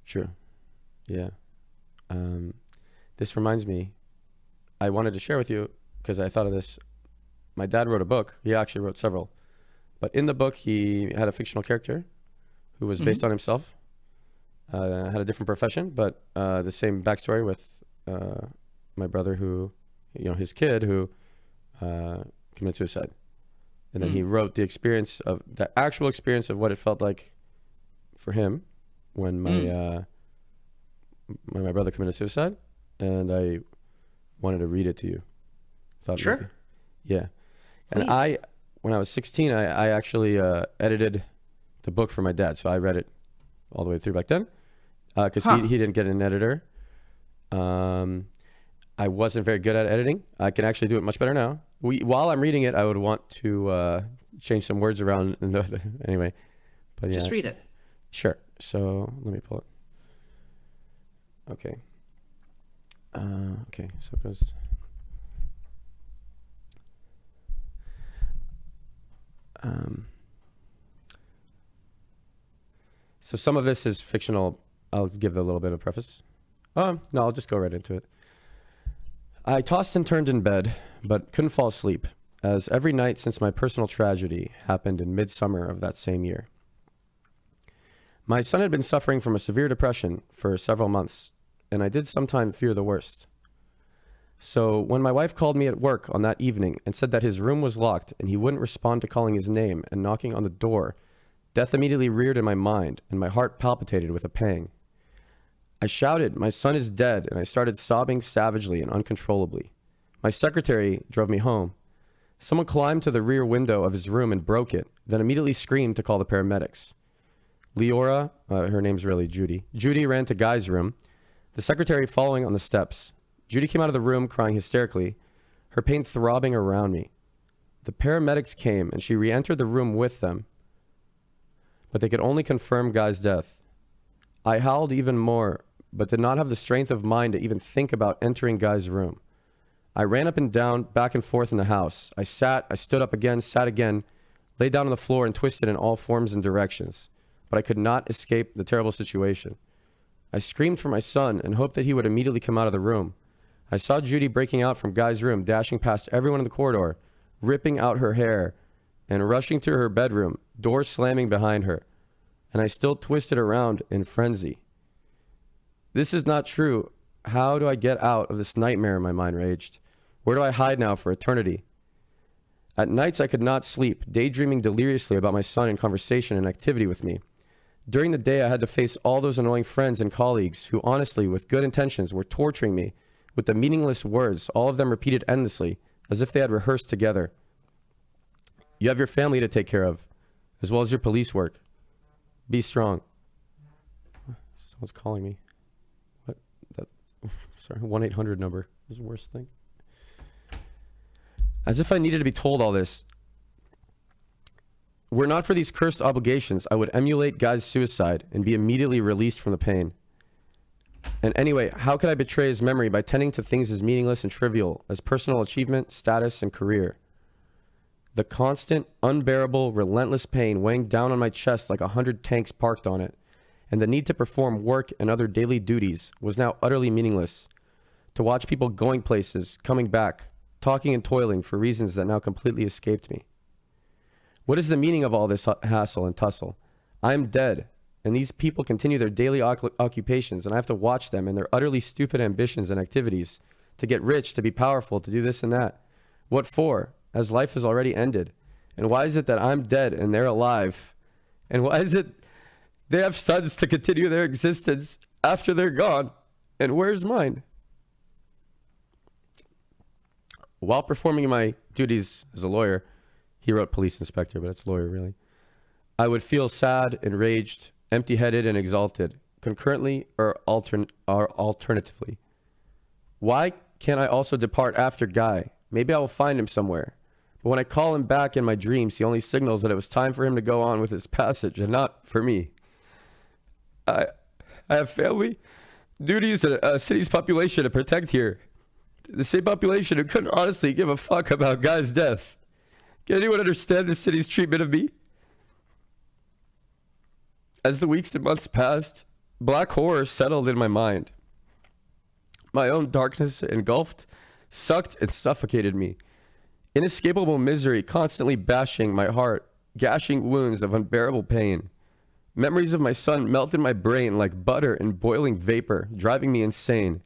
True. Yeah. This reminds me, I wanted to share with you because I thought of this. My dad wrote a book. He actually wrote several. But in the book, he had a fictional character who was based on himself, had a different profession, but the same backstory with my brother who, his kid who committed suicide. And then he wrote the actual experience of what it felt like for him when my brother committed suicide. And I wanted to read it to you. Sure. Maybe. Yeah. Please. And when I was 16, I actually edited the book for my dad. So I read it all the way through back then because he didn't get an editor. I wasn't very good at editing. I can actually do it much better now. While I'm reading it, I would want to change some words around. Anyway. But yeah. Just read it. Sure. So let me pull it. Okay. Okay. So it goes... So some of this is fictional. I'll give a little bit of preface. No, I'll just go right into it. I tossed and turned in bed, but couldn't fall asleep, as every night since my personal tragedy happened in midsummer of that same year. My son had been suffering from a severe depression for several months, and I did sometimes fear the worst. So when my wife called me at work on that evening and said that his room was locked and he wouldn't respond to calling his name and knocking on the door, death immediately reared in my mind and my heart palpitated with a pang. I shouted, "My son is dead," and I started sobbing savagely and uncontrollably. My secretary drove me home. Someone climbed to the rear window of his room and broke it, then immediately screamed to call the paramedics. Leora, her name's really Judy. Judy ran to Guy's room, the secretary following on the steps. Judy came out of the room crying hysterically, her pain throbbing around me. The paramedics came and she re-entered the room with them, but they could only confirm Guy's death. I howled even more, but did not have the strength of mind to even think about entering Guy's room. I ran up and down, back and forth in the house. I stood up again, sat again, lay down on the floor and twisted in all forms and directions, but I could not escape the terrible situation. I screamed for my son and hoped that he would immediately come out of the room. I saw Judy breaking out from Guy's room, dashing past everyone in the corridor, ripping out her hair, and rushing to her bedroom, door slamming behind her. And I still twisted around in frenzy. This is not true. How do I get out of this nightmare? My mind raged. Where do I hide now for eternity? At nights I could not sleep, daydreaming deliriously about my son in conversation and activity with me. During the day I had to face all those annoying friends and colleagues who honestly, with good intentions, were torturing me with the meaningless words, all of them repeated endlessly, as if they had rehearsed together. You have your family to take care of, as well as your police work. Be strong. Someone's calling me. What? Sorry, 1-800 number. This is the worst thing. As if I needed to be told all this. Were not for these cursed obligations, I would emulate Guy's suicide and be immediately released from the pain. And anyway, how could I betray his memory by tending to things as meaningless and trivial as personal achievement, status, and career? The constant, unbearable, relentless pain weighing down on my chest like 100 tanks parked on it, and the need to perform work and other daily duties was now utterly meaningless. To watch people going places, coming back, talking and toiling for reasons that now completely escaped me. What is the meaning of all this hassle and tussle? I am dead, and these people continue their daily occupations, and I have to watch them and their utterly stupid ambitions and activities to get rich, to be powerful, to do this and that. What for? As life has already ended. And why is it that I'm dead and they're alive? And why is it they have sons to continue their existence after they're gone? And where's mine? While performing my duties as a lawyer, he wrote police inspector, but it's lawyer really, I would feel sad, enraged, empty-headed, and exalted, concurrently or alternatively. Why can't I also depart after Guy? Maybe I will find him somewhere. But when I call him back in my dreams, he only signals that it was time for him to go on with his passage and not for me. I have family, duties, and a city's population to protect here. The same population who couldn't honestly give a fuck about Guy's death. Can anyone understand the city's treatment of me? As the weeks and months passed, Black horror settled in my mind. My own darkness engulfed, sucked, and suffocated me. Inescapable misery constantly bashing my heart, gashing wounds of unbearable pain. Memories of my son melted my brain like butter in boiling vapor, driving me insane.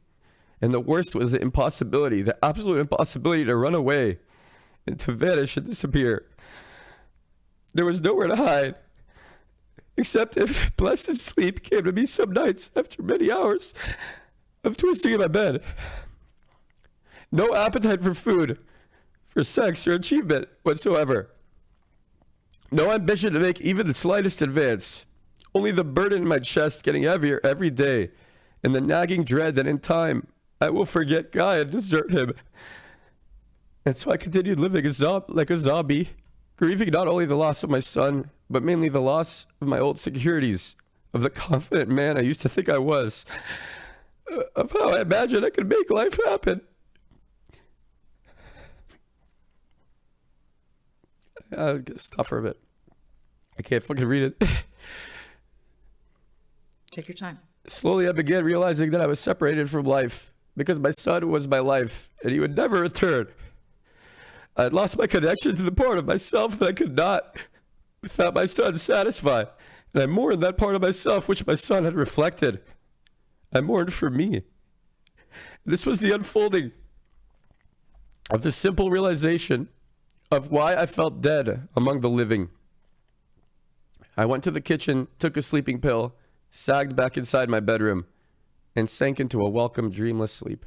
And the worst was the impossibility, the absolute impossibility to run away and to vanish and disappear. There was nowhere to hide, except if blessed sleep came to me some nights after many hours of twisting in my bed. No appetite for food, for sex, or achievement whatsoever. No ambition to make even the slightest advance. Only the burden in my chest getting heavier every day, and the nagging dread that in time I will forget Guy and desert him. And so I continued living like a zombie, grieving not only the loss of my son, but mainly the loss of my old securities, of the confident man I used to think I was, of how I imagined I could make life happen. I'll stop for a bit. I can't fucking read it. Take your time. Slowly I began realizing that I was separated from life because my son was my life and he would never return. I had lost my connection to the part of myself that I could not, without my son, satisfy. And I mourned that part of myself which my son had reflected. I mourned for me. This was the unfolding of the simple realization of why I felt dead among the living. I went to the kitchen, took a sleeping pill, sagged back inside my bedroom, and sank into a welcome dreamless sleep.